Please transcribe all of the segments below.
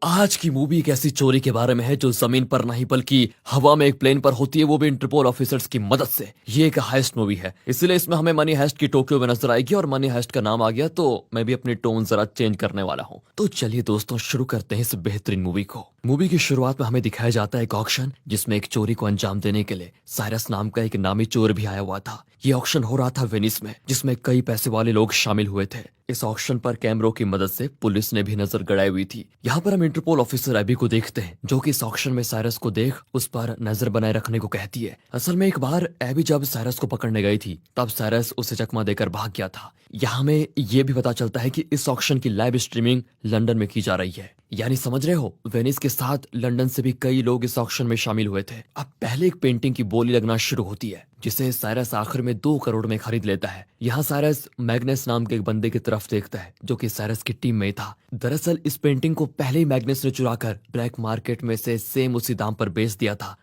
आज की मूवी एक ऐसी चोरी के बारे में है जो जमीन पर नहीं बल्कि हवा में एक प्लेन पर होती है, वो भी इंटरपोल ऑफिसर्स की मदद से। ये एक हाइस्ट मूवी है, इसलिए इसमें हमें मनी हाइस्ट की टोक्यो में नजर आएगी और मनी हाइस्ट का नाम आ गया तो मैं भी अपनी टोन जरा चेंज करने वाला हूँ। तो चलिए दोस्तों शुरू करते हैं इस बेहतरीन मूवी को। मूवी की शुरुआत में हमें दिखाया जाता है एक ऑक्शन जिसमें एक चोरी को अंजाम देने के लिए साइरस नाम का एक नामी चोर भी आया हुआ था। ये ऑक्शन हो रहा था वेनिस में, जिसमें कई पैसे वाले लोग शामिल हुए थे। इस ऑक्शन पर कैमरों की मदद से पुलिस ने भी नजर गड़ाई हुई थी। यहाँ पर हम इंटरपोल ऑफिसर एबी को देखते हैं जो कि इस ऑक्शन में साइरस को देख उस पर नजर बनाए रखने को कहती है। असल में एक बार एबी जब साइरस को पकड़ने गई थी तब साइरस उसे चकमा देकर भाग गया था। यहाँ हमें ये भी पता चलता है कि इस ऑक्शन की लाइव स्ट्रीमिंग लंदन में की जा रही है। यानी समझ रहे हो, वेनिस के साथ लंदन से भी कई लोग इस ऑक्शन में शामिल हुए थे। अब पहले एक पेंटिंग की बोली लगना शुरू होती है जिसे साइरस आखिर में 2 करोड़ में खरीद लेता है। यहाँ साइरस मैग्नस नाम के एक बंदे की तरफ देखता है जो कि साइरस की टीम में ही था। दरअसल इस पेंटिंग को पहले ही मैग्नस ने चुराकर ब्लैक मार्केट में से सेम उसी दाम पर बेच दिया था।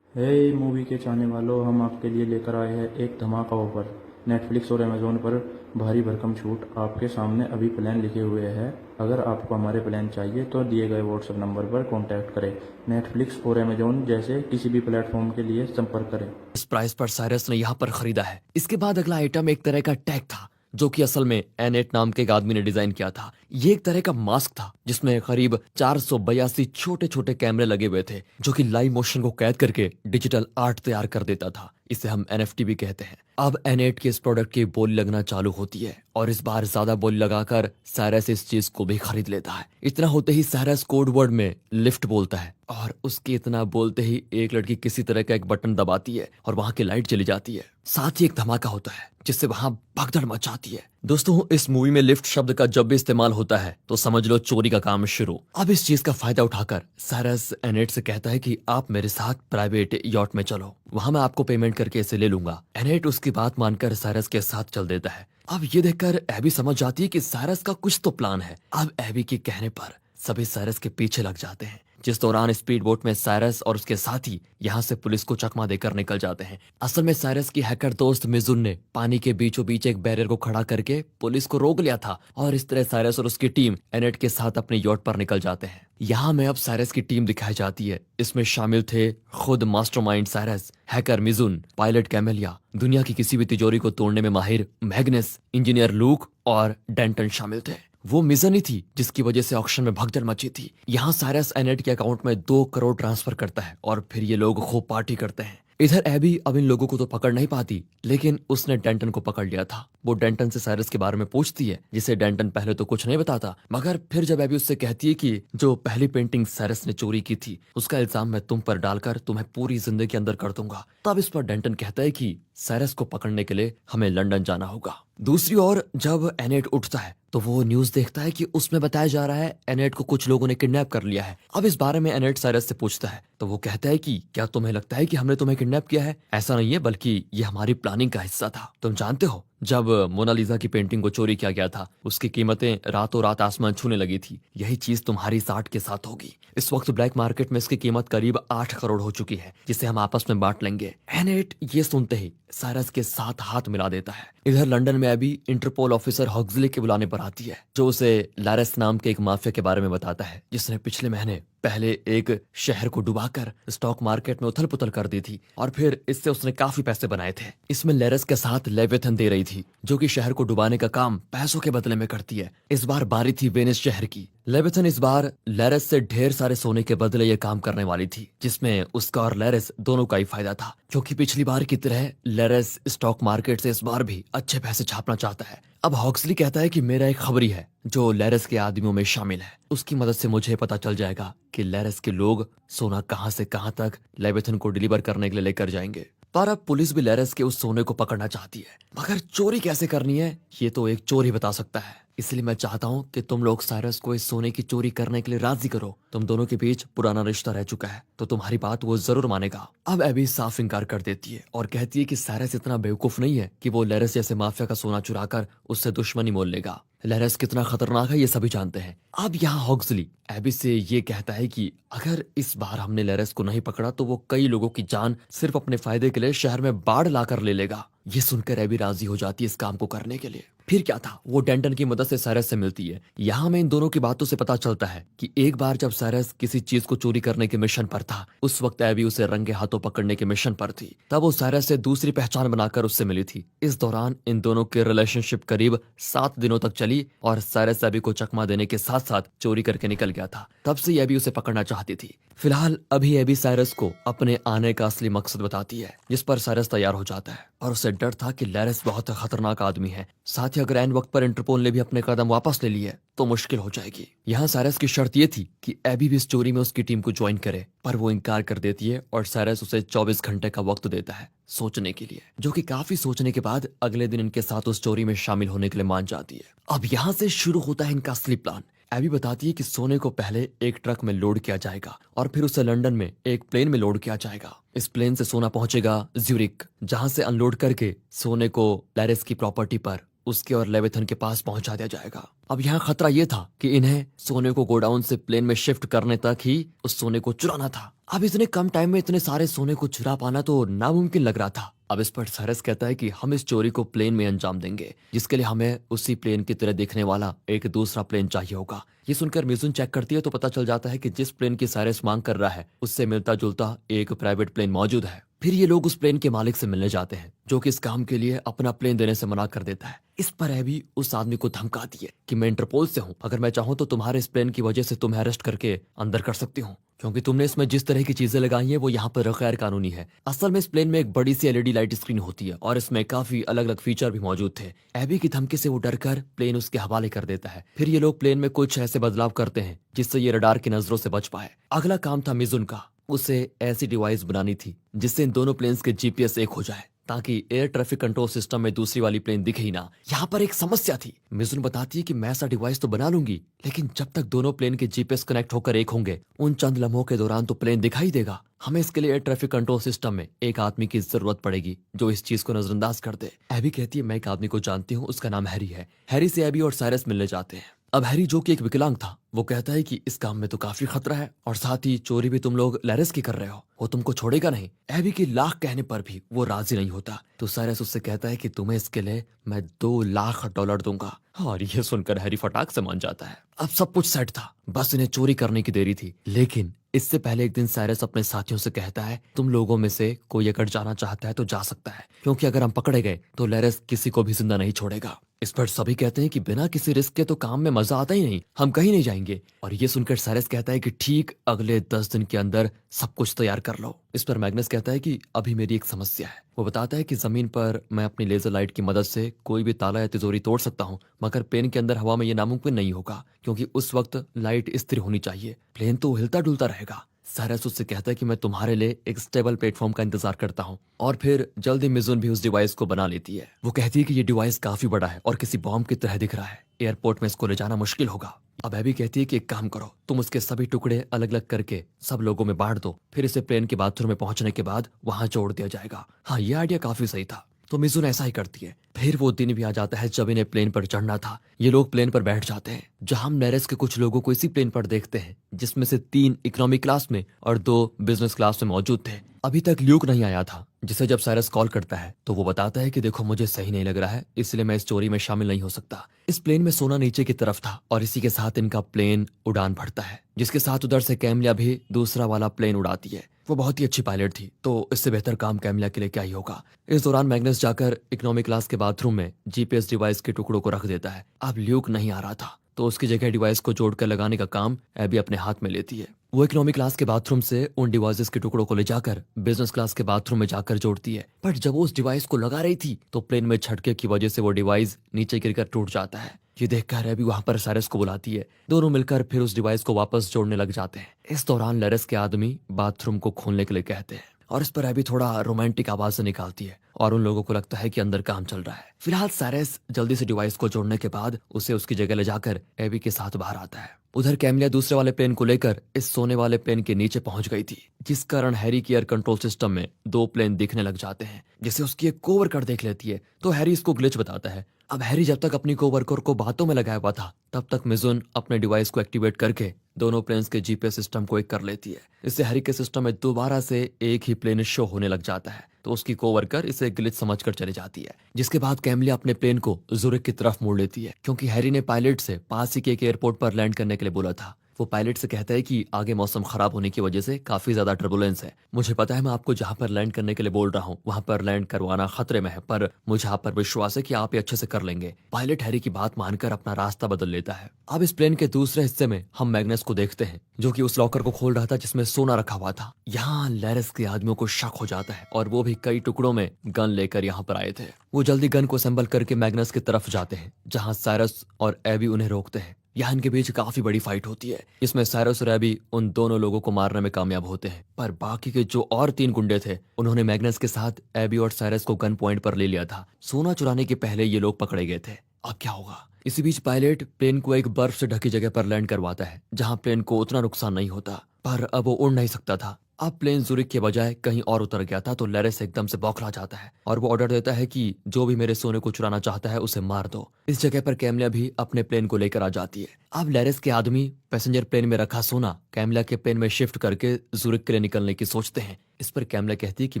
हे मूवी के चाहने वालों, हम आपके लिए लेकर आए हैं एक धमाका ऑफर। नेटफ्लिक्स और अमेजोन पर भारी भरकम छूट आपके सामने अभी प्लान लिखे हुए हैं। अगर आपको हमारे प्लान चाहिए तो दिए गए व्हाट्सएप नंबर पर कांटेक्ट करें। नेटफ्लिक्स और अमेजोन जैसे किसी भी प्लेटफॉर्म के लिए संपर्क करें। इस प्राइस पर साइरस ने यहाँ पर खरीदा है। इसके बाद अगला आइटम एक तरह का टैग था जो कि असल में एनेट नाम के एक आदमी ने डिजाइन किया था। ये एक तरह का मास्क था जिसमें करीब 482 छोटे छोटे कैमरे लगे हुए थे जो कि लाइव मोशन को कैद करके डिजिटल आर्ट तैयार कर देता था। इसे हम एनएफटी भी कहते हैं। अब एनेट के इस प्रोडक्ट की बोली लगना चालू होती है और इस बार ज्यादा बोली लगाकर साइरस इस चीज को भी खरीद लेता है। इतना होते ही साइरस कोड वर्ड में लिफ्ट बोलता है और उसके इतना बोलते ही एक लड़की किसी तरह का एक बटन दबाती है और वहां की लाइट चली जाती है। साथ ही एक धमाका होता है जिससे वहां भगदड़ मचाती है। दोस्तों, इस मूवी में लिफ्ट शब्द का जब भी इस्तेमाल होता है तो समझ लो चोरी का काम शुरू। अब इस चीज का फायदा उठाकर साइरस एनेट से कहता है कि आप मेरे साथ प्राइवेट यॉट में चलो, वहां मैं आपको पेमेंट करके इसे ले लूंगा। एनेट उसकी बात मानकर साइरस के साथ चल देता है। अब ये देखकर एबी समझ जाती है कि साइरस का कुछ तो प्लान है। अब एबी के कहने पर सभी साइरस के पीछे लग जाते हैं, जिस दौरान स्पीड बोट में साइरस और उसके साथी यहाँ से पुलिस को चकमा देकर निकल जाते हैं। असल में साइरस की हैकर दोस्त मिजुन ने पानी के बीचों बीच एक बैरियर को खड़ा करके पुलिस को रोक लिया था और इस तरह साइरस और उसकी टीम एनेट के साथ अपने यॉट पर निकल जाते हैं। यहाँ में अब साइरस की टीम दिखाई जाती है। इसमें शामिल थे खुद mastermind Cyrus, hacker Mijun, pilot Camellia, दुनिया की किसी भी तिजोरी को तोड़ने में माहिर मैग्नस, इंजीनियर लूक और डेंटन शामिल थे। वो मिजन ही थी जिसकी वजह से ऑक्शन में भगदड़ मची थी। यहाँ साइरस एनेट के अकाउंट में 2 करोड़ ट्रांसफर करता है और फिर ये लोग खूब पार्टी करते हैं। इधर एबी अब इन लोगों को तो पकड़ नहीं पाती, लेकिन उसने डेंटन को पकड़ लिया था। वो डेंटन से साइरस के बारे में पूछती है जिसे डेंटन पहले तो कुछ नहीं बताता, मगर फिर जब एबी उससे कहती है कि जो पहली पेंटिंग साइरस ने चोरी की थी उसका इल्जाम मैं तुम पर डालकर तुम्हें पूरी जिंदगी के अंदर कर दूंगा, तब इस पर डेंटन कहता है कि साइरस को पकड़ने के लिए हमें लंदन जाना होगा। दूसरी ओर जब एनेट उठता है तो वो न्यूज देखता है कि उसमें बताया जा रहा है एनेट को कुछ लोगों ने किडनैप कर लिया है। अब इस बारे में एनेट साइरस से पूछता है तो वो कहता है कि क्या तुम्हें लगता है कि हमने तुम्हें किडनैप किया है? ऐसा नहीं है, बल्कि ये हमारी प्लानिंग का हिस्सा था। तुम जानते हो जब मोनालिसा की पेंटिंग को चोरी किया गया था उसकी कीमतें रातों रात आसमान छूने लगी थी। यही चीज तुम्हारी साठ के साथ होगी। इस वक्त ब्लैक मार्केट में इसकी कीमत करीब 8 करोड़ हो चुकी है जिसे हम आपस में बांट लेंगे। एनेट ये सुनते ही साइरस के साथ हाथ मिला देता है। इधर लंदन में अभी इंटरपोल ऑफिसर हॉक्सली के बुलाने पर आती है जो उसे लारेस नाम के एक माफिया के बारे में बताता है जिसने पिछले महीने पहले एक शहर को डुबाकर स्टॉक मार्केट में उथल पुथल कर दी थी और फिर इससे उसने काफी पैसे बनाए थे। इसमें लेरेस के साथ लेविथन दे रही थी जो कि शहर को डुबाने का काम पैसों के बदले में करती है। इस बार बारी थी वेनिस शहर की। लेविथन इस बार लेरेस से ढेर सारे सोने के बदले ये काम करने वाली थी जिसमें उसका और लेरेस दोनों का ही फायदा था, क्योंकि पिछली बार की तरह लेरेस स्टॉक मार्केट से इस बार भी अच्छे पैसे छापना चाहता है। अब हॉक्सली कहता है कि मेरा एक खबरी है जो लेरेस के आदमियों में शामिल है, उसकी मदद से मुझे पता चल जाएगा कि लेरेस के लोग सोना कहां से कहां तक लेविथन को डिलीवर करने के लिए लेकर जाएंगे। पर अब पुलिस भी लेरेस के उस सोने को पकड़ना चाहती है, मगर चोरी कैसे करनी है ये तो एक चोर ही बता सकता है। इसलिए मैं चाहता हूँ कि तुम लोग साइरस को इस सोने की चोरी करने के लिए राजी करो। तुम दोनों के बीच पुराना रिश्ता रह चुका है तो तुम्हारी बात वो जरूर मानेगा। अब एबी साफ इनकार कर देती है और कहती है कि साइरस इतना बेवकूफ नहीं है कि वो लेरेस जैसे माफिया का सोना चुराकर उससे दुश्मनी मोल लेगा। लैरेस कितना खतरनाक है ये सभी जानते हैं। अब यहाँ हॉक्सली एबी से ये कहता है कि अगर इस बार हमने लैरेस को नहीं पकड़ा तो वो कई लोगों की जान सिर्फ अपने फायदे के लिए शहर में बाढ़ लाकर ले लेगा। ये सुनकर एबी राजी हो जाती है इस काम को करने के लिए। फिर क्या था, वो डेंटन की मदद से साइरस से मिलती है। यहाँ हमें इन दोनों की बातों से पता चलता है कि एक बार जब साइरस किसी चीज को चोरी करने के मिशन पर था, उस वक्त एबी उसे रंगे हाथों पकड़ने के मिशन पर थी। तब वो साइरस से दूसरी पहचान बनाकर उससे मिली थी। इस दौरान इन दोनों की रिलेशनशिप करीब 7 दिनों तक चली और साइरस एबी को चकमा देने के साथ साथ चोरी करके निकल गया था। तब से एबी उसे पकड़ना चाहती थी। फिलहाल अभी एबी साइरस को अपने आने का असली मकसद बताती है, जिस पर साइरस तैयार हो जाता है और उसे डर था कि लैरेस बहुत खतरनाक आदमी है। साथ ही अगर ऐन वक्त पर इंटरपोल ने भी अपने कदम वापस ले लिए तो मुश्किल हो जाएगी। यहाँ साइरस की शर्त ये थी कि एबी भी इस चोरी में उसकी टीम को ज्वाइन करे, पर वो इनकार कर देती है और साइरस उसे 24 घंटे का वक्त देता है सोचने के लिए, जो कि काफी सोचने के बाद अगले दिन इनके साथ उस चोरी में शामिल होने के लिए मान जाती है। अब यहाँ से शुरू होता है इनका असली प्लान। एबी बताती है कि सोने को पहले एक ट्रक में लोड किया जाएगा और फिर उसे लंदन में एक प्लेन में लोड किया जाएगा। इस प्लेन से सोना पहुंचेगा ज्यूरिक, जहां से अनलोड करके सोने को लैरेस की प्रॉपर्टी पर उसके और लेविथन के पास पहुंचा दिया जाएगा। अब यहाँ खतरा यह था कि इन्हें सोने को गोडाउन से प्लेन में शिफ्ट करने तक ही उस सोने को चुराना था। अब इतने कम टाइम में इतने सारे सोने को चुरा पाना तो नामुमकिन लग रहा था। अब इस पर साइरस कहता है कि हम इस चोरी को प्लेन में अंजाम देंगे, जिसके लिए हमें उसी प्लेन की तरह दिखने वाला एक दूसरा प्लेन चाहिए होगा। ये सुनकर मिजुन चेक करती है तो पता चल जाता है कि जिस प्लेन की साइरस मांग कर रहा है उससे मिलता जुलता एक प्राइवेट प्लेन मौजूद है। फिर ये लोग उस प्लेन के मालिक से मिलने जाते हैं, जो कि इस काम के लिए अपना प्लेन देने से मना कर देता है। इस पर एबी उस आदमी को धमकाती है कि मैं इंटरपोल से हूँ, अगर मैं चाहूँ तो तुम्हारे इस प्लेन की वजह से तुम्हें अरेस्ट करके अंदर कर सकती हूँ, क्योंकि तुमने इसमें जिस तरह की चीजें लगाई हैं वो यहाँ पर गैर कानूनी है। असल में इस प्लेन में एक बड़ी सी एलईडी लाइट स्क्रीन होती है और इसमें काफी अलग अलग फीचर भी मौजूद थे। एबी की धमकी से वो डरकर प्लेन उसके हवाले कर देता है। फिर ये लोग प्लेन में कुछ ऐसे बदलाव करते हैं जिससे ये रडार की नजरों से बच पाए। अगला काम था मिजुन का। उसे ऐसी डिवाइस बनानी थी जिससे इन दोनों प्लेन्स के जीपीएस एक हो जाए, ताकि एयर ट्रैफिक कंट्रोल सिस्टम में दूसरी वाली प्लेन दिखे ही ना। यहाँ पर एक समस्या थी। मिजुन बताती है कि मैं ऐसा डिवाइस तो बना लूंगी, लेकिन जब तक दोनों प्लेन के जीपीएस कनेक्ट होकर एक होंगे, उन चंद लम्हों के दौरान तो प्लेन दिखाई देगा। हमें इसके लिए एयर ट्रैफिक कंट्रोल सिस्टम में एक आदमी की जरूरत पड़ेगी जो इस चीज को नजरअंदाज कर दे। एबी कहती है मैं एक आदमी को जानती हूँ, उसका नाम हैरी है। हैरी से एबी और साइरस मिलने जाते हैं। अब हैरी, जो कि एक विकलांग था, वो कहता है कि इस काम में तो काफी खतरा है और साथ ही चोरी भी तुम लोग लैरेस की कर रहे हो, वो तुमको छोड़ेगा नहीं। एबी की लाख कहने पर भी वो राजी नहीं होता, तो साइरस उससे कहता है कि तुम्हें इसके लिए मैं $2 लाख दूंगा। और ये सुनकर हैरी फटाक से मान जाता है। अब सब कुछ सेट था, बस इन्हें चोरी करने की देरी थी। लेकिन इससे पहले एक दिन साइरस अपने साथियों से कहता है तुम लोगों में से कोई अगर जाना चाहता है तो जा सकता है, क्योंकि अगर हम पकड़े गए तो लैरेस किसी को भी जिंदा नहीं छोड़ेगा। इस पर सभी कहते हैं कि बिना किसी रिस्क के तो काम में मजा आता ही नहीं, हम कहीं नहीं जाएंगे। और ये सुनकर साइरस कहता है कि ठीक अगले 10 दिन के अंदर सब कुछ तैयार कर लो। इस पर मैग्नस कहता है कि अभी मेरी एक समस्या है। वो बताता है कि जमीन पर मैं अपनी लेजर लाइट की मदद से कोई भी ताला या तिजोरी तोड़ सकता हूँ, मगर प्लेन के अंदर हवा में ये नामुमकिन नहीं होगा, क्योंकि उस वक्त लाइट स्थिर होनी चाहिए, प्लेन तो हिलता डुलता रहेगा। साइरस उससे कहता है कि मैं तुम्हारे लिए एक स्टेबल प्लेटफॉर्म का इंतजार करता हूँ। और फिर जल्दी मिजुन भी उस डिवाइस को बना लेती है। वो कहती है कि ये डिवाइस काफी बड़ा है और किसी बॉम्ब की तरह दिख रहा है, एयरपोर्ट में इसको ले जाना मुश्किल होगा। अब एबी कहती है कि एक काम करो, तुम उसके सभी टुकड़े अलग अलग करके सब लोगों में बांट दो, फिर इसे प्लेन के बाथरूम में पहुंचने के बाद वहां जोड़ दिया जाएगा। हाँ, ये आइडिया काफी सही था। तो मिजुन ऐसा ही करती है। फिर वो दिन भी आ जाता है जब इन्हें प्लेन पर चढ़ना था। ये लोग प्लेन पर बैठ जाते हैं, जहां हम लैरेस के कुछ लोगों को इसी प्लेन पर देखते हैं, जिसमें से 3 इकोनॉमी क्लास में और 2 बिजनेस क्लास में मौजूद थे। अभी तक ल्यूक नहीं आया था, जिसे जब साइरस कॉल करता है तो वो बताता है कि देखो मुझे सही नहीं लग रहा है, इसलिए मैं इस चोरी में शामिल नहीं हो सकता। इस प्लेन में सोना नीचे की तरफ था और इसी के साथ इनका प्लेन उड़ान भरता है, जिसके साथ उधर से कैमिला भी दूसरा वाला प्लेन उड़ाती है। वो बहुत ही अच्छी पायलट थी, तो इससे बेहतर काम कैमिला के लिए क्या ही होगा। इस दौरान मैग्नस जाकर इकोनॉमी क्लास के बाथरूम में जीपीएस डिवाइस के टुकड़ों को रख देता है। अब ल्यूक नहीं आ रहा था, तो उसकी जगह डिवाइस को जोड़कर लगाने का काम एबी अपने हाथ में लेती है। वो इकोनॉमी क्लास के बाथरूम से उन डिवाइसेस के टुकड़ों को ले जाकर बिजनेस क्लास के बाथरूम में जाकर जोड़ती है। बट जब वो उस डिवाइस को लगा रही थी तो प्लेन में झटके की वजह से वो डिवाइस नीचे गिरकर टूट जाता है। ये देखकर एबी वहां पर साइरस को बुलाती है। दोनों मिलकर फिर उस डिवाइस को वापस जोड़ने लग जाते हैं। इस दौरान लैरेस के आदमी बाथरूम को खोलने के लिए कहते हैं और इस पर एबी थोड़ा रोमांटिक आवाज से निकालती है और उन लोगों को लगता है कि अंदर काम चल रहा है। फिलहाल साइरस जल्दी से डिवाइस को जोड़ने के बाद उसे उसकी जगह ले जाकर एबी के साथ बाहर आता है। उधर कैमिला दूसरे वाले प्लेन को लेकर इस सोने वाले प्लेन के नीचे पहुंच गई थी, जिस कारण हैरी की एयर कंट्रोल सिस्टम में 2 प्लेन दिखने लग जाते हैं, जिसे उसकी एक कोवर कर देख लेती है। तो हैरी इसको ग्लिच बताता है अब हैरी जब तक अपनी कोवर्कर को बातों में लगाया हुआ था तब तक मिजुन अपने डिवाइस को एक्टिवेट करके दोनों प्लेन्स के जीपीएस सिस्टम को एक कर लेती है। इससे हैरी के सिस्टम में दोबारा से एक ही प्लेन शो होने लग जाता है, तो उसकी कोवर्कर इसे ग्लिच समझकर चली जाती है। जिसके बाद कैमलिया अपने प्लेन को जुरिक की तरफ मोड़ लेती है, क्योंकि हैरी ने पायलट से पास ही के एक एयरपोर्ट पर लैंड करने के लिए बोला था। वो पायलट से कहता है कि आगे मौसम खराब होने की वजह से काफी ज्यादा टर्बुलेंस है। मुझे पता है मैं आपको जहां पर लैंड करने के लिए बोल रहा हूं वहां पर लैंड करवाना खतरे में है, पर मुझे आप पर विश्वास है कि आप ये अच्छे से कर लेंगे। पायलट हैरी की बात मानकर अपना रास्ता बदल लेता है। अब इस प्लेन के दूसरे हिस्से में हम मैग्नस को देखते हैं, जो कि उस लॉकर को खोल रहा था जिसमें सोना रखा हुआ था। यहाँ लैरस के आदमियों को शक हो जाता है और वो भी कई टुकड़ों में गन लेकर यहाँ पर आए थे। वो जल्दी गन को असेंबल करके मैग्नस की तरफ जाते हैं, जहाँ साइरस और एबी उन्हें रोकते हैं। यहाँ इनके बीच काफी बड़ी फाइट होती है, इसमें साइरस और एबी उन दोनों लोगों को मारने में कामयाब होते हैं, पर बाकी के जो और 3 गुंडे थे उन्होंने मैग्नस के साथ एबी और साइरस को गन पॉइंट पर ले लिया था। सोना चुराने के पहले ये लोग पकड़े गए थे। अब क्या होगा? इसी बीच पायलट प्लेन को एक बर्फ से ढकी जगह पर लैंड करवाता है, जहाँ प्लेन को उतना नुकसान नहीं होता, पर अब वो उड़ नहीं सकता था। अब प्लेन जुरिक के बजाय कहीं और उतर गया था, तो लैरिस एकदम से बौखला जाता है और वो ऑर्डर देता है कि जो भी मेरे सोने को चुराना चाहता है उसे मार दो। इस जगह पर कैमलिया भी अपने प्लेन को लेकर आ जाती है। अब लैरिस के आदमी पैसेंजर प्लेन में रखा सोना कैमलिया के प्लेन में शिफ्ट करके जुरिक के लिए निकलने की सोचते हैं। इस पर कैमलिया कहती है कि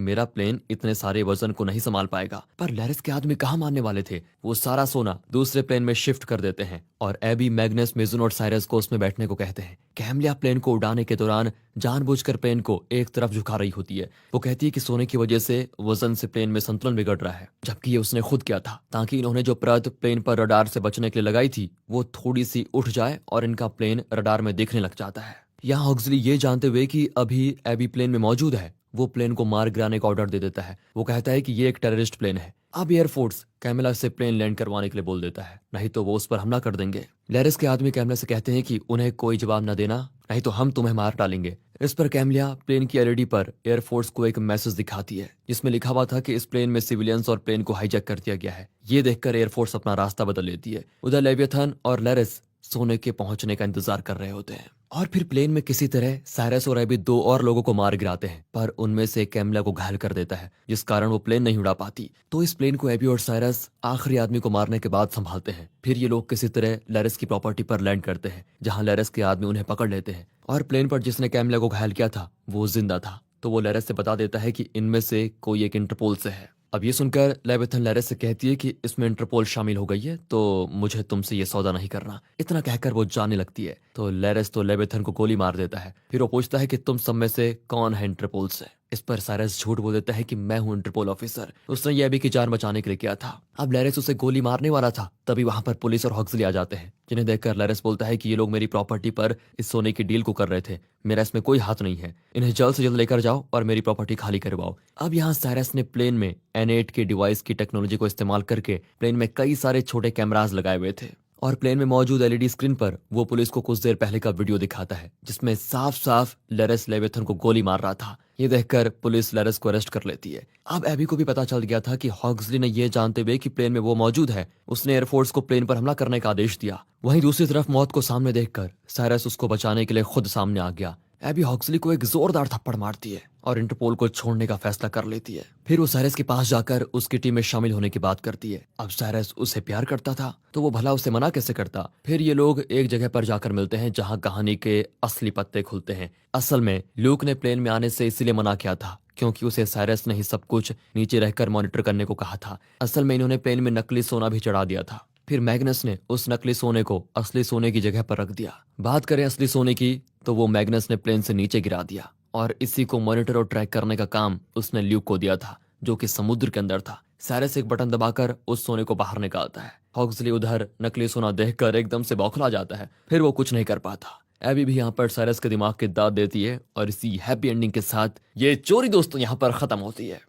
मेरा प्लेन इतने सारे वजन को नहीं संभाल पाएगा, पर लैरिस के आदमी कहाँ मानने वाले थे। वो सारा सोना दूसरे प्लेन में शिफ्ट कर देते हैं और एबी, मैग्नस, मिजुन और साइरस को उसमें बैठने को कहते हैं। कैमलिया प्लेन को उड़ाने के दौरान जानबूझकर प्लेन को एक तरफ झुका रही होती है। वो कहती है कि सोने की वजह से वजन से प्लेन में संतुलन बिगड़ रहा है, जबकि ये उसने खुद किया था, ताकि इन्होंने जो परत प्लेन पर रडार से बचने के लिए लगाई थी वो थोड़ी सी उठ जाए और इनका प्लेन रडार में दिखने लग जाता है। यहाँ हॉक्सली ये जानते हुए कि अभी एबी प्लेन में मौजूद है, वो प्लेन को मार गिराने का ऑर्डर दे देता है। वो कहता है कि ये एक टेररिस्ट प्लेन है। अब एयरफोर्स कैमिला से प्लेन लैंड करवाने के लिए बोल देता है, नहीं तो वो उस पर हमला कर देंगे। लैरिस के आदमी कैमिला से कहते हैं कि उन्हें कोई जवाब न देना, नहीं तो हम तुम्हें मार डालेंगे। इस पर कैमिलिया प्लेन की एलईडी पर एयरफोर्स को एक मैसेज दिखाती है, जिसमें लिखा हुआ था कि इस प्लेन में सिविलियंस और प्लेन को हाईजैक कर दिया गया है। ये देखकर एयरफोर्स अपना रास्ता बदल लेती है। उधर लेवियथन और लैरिस सोने के पहुंचने का इंतजार कर रहे होते हैं और फिर प्लेन में किसी तरह साइरस और एबी 2 और लोगों को मार गिराते हैं, पर उनमें से कैमिला को घायल कर देता है, जिस कारण वो प्लेन नहीं उड़ा पाती। तो इस प्लेन को एबी और साइरस आखिरी आदमी को मारने के बाद संभालते हैं। फिर ये लोग किसी तरह लैरिस की प्रॉपर्टी पर लैंड करते हैं, जहां लैरिस के आदमी उन्हें पकड़ लेते हैं और प्लेन पर जिसने कैमिला को घायल किया था वो जिंदा था। तो वो लैरिस से बता देता है कि इनमें से कोई एक इंटरपोल से है। अब ये सुनकर लेविथन लैरिस से कहती है कि इसमें इंटरपोल शामिल हो गई है, तो मुझे तुमसे ये सौदा नहीं करना। इतना कहकर वो जाने लगती है, तो लैरिस तो लेविथन को गोली मार देता है। फिर वो पूछता है कि तुम सब में से कौन है इंटरपोल से। इस पर साइरस झूठ बोल देता है कि मैं हूं इंटरपोल ऑफिसर, उसने ये एबी की जान बचाने के लिए किया था। अब लैरिस उसे गोली मारने वाला था, तभी वहां पर पुलिस और हॉक्सली आ जाते हैं, जिन्हें देखकर लैरिस बोलता है कि ये लोग मेरी प्रॉपर्टी पर इस सोने की डील को कर रहे थे, मेरा इसमें कोई हाथ नहीं है। इन्हें जल्द से जल्द लेकर जाओ और मेरी प्रॉपर्टी खाली करवाओ। अब यहाँ साइरस ने प्लेन में N8 के डिवाइस की टेक्नोलॉजी को इस्तेमाल करके प्लेन में कई सारे छोटे कैमरास लगाए हुए थे और प्लेन में मौजूद एलईडी स्क्रीन पर वो पुलिस को कुछ देर पहले का वीडियो दिखाता है, जिसमें साफ साफ लैरिस लेविथन को गोली मार रहा था। ये देखकर पुलिस लैरिस को अरेस्ट कर लेती है। अब एबी को भी पता चल गया था कि हॉक्सली ने ये जानते हुए कि प्लेन में वो मौजूद है, उसने एयरफोर्स को प्लेन पर हमला करने का आदेश दिया। वहीं दूसरी तरफ मौत को सामने देखकर साइरस उसको बचाने के लिए खुद सामने आ गया। एबी हॉक्सली को एक जोरदार थप्पड़ मारती है और इंटरपोल को छोड़ने का फैसला कर लेती है। फिर वो साइरस के पास जाकर उसकी टीम में शामिल होने की बात करती है। अब साइरस उसे प्यार करता था, तो वो भला उसे मना कैसे करता। फिर ये लोग एक जगह पर जाकर मिलते हैं जहां कहानी के असली पत्ते खुलते हैं। असल में ल्यूक ने प्लेन में आने से इसलिए मना किया था क्योंकि उसे साइरस ने ही सब कुछ नीचे रहकर मॉनिटर करने को कहा था। असल में इन्होंने प्लेन में नकली सोना भी चढ़ा दिया था। फिर मैग्नस ने उस नकली सोने को असली सोने की जगह पर रख दिया। बात करें असली सोने की, तो वो मैग्नस ने प्लेन से नीचे गिरा दिया और इसी को मॉनिटर और ट्रैक करने का काम उसने ल्यूक को दिया था, जो कि समुद्र के अंदर था। साइरस एक बटन दबाकर उस सोने को बाहर निकालता है। हॉक्सली उधर नकली सोना देखकर एकदम से बौखला जाता है, फिर वो कुछ नहीं कर पाता। एबी भी यहाँ पर साइरस के दिमाग की दाद देती है और इसी हैप्पी एंडिंग के साथ ये चोरी दोस्तों यहाँ पर खत्म होती है।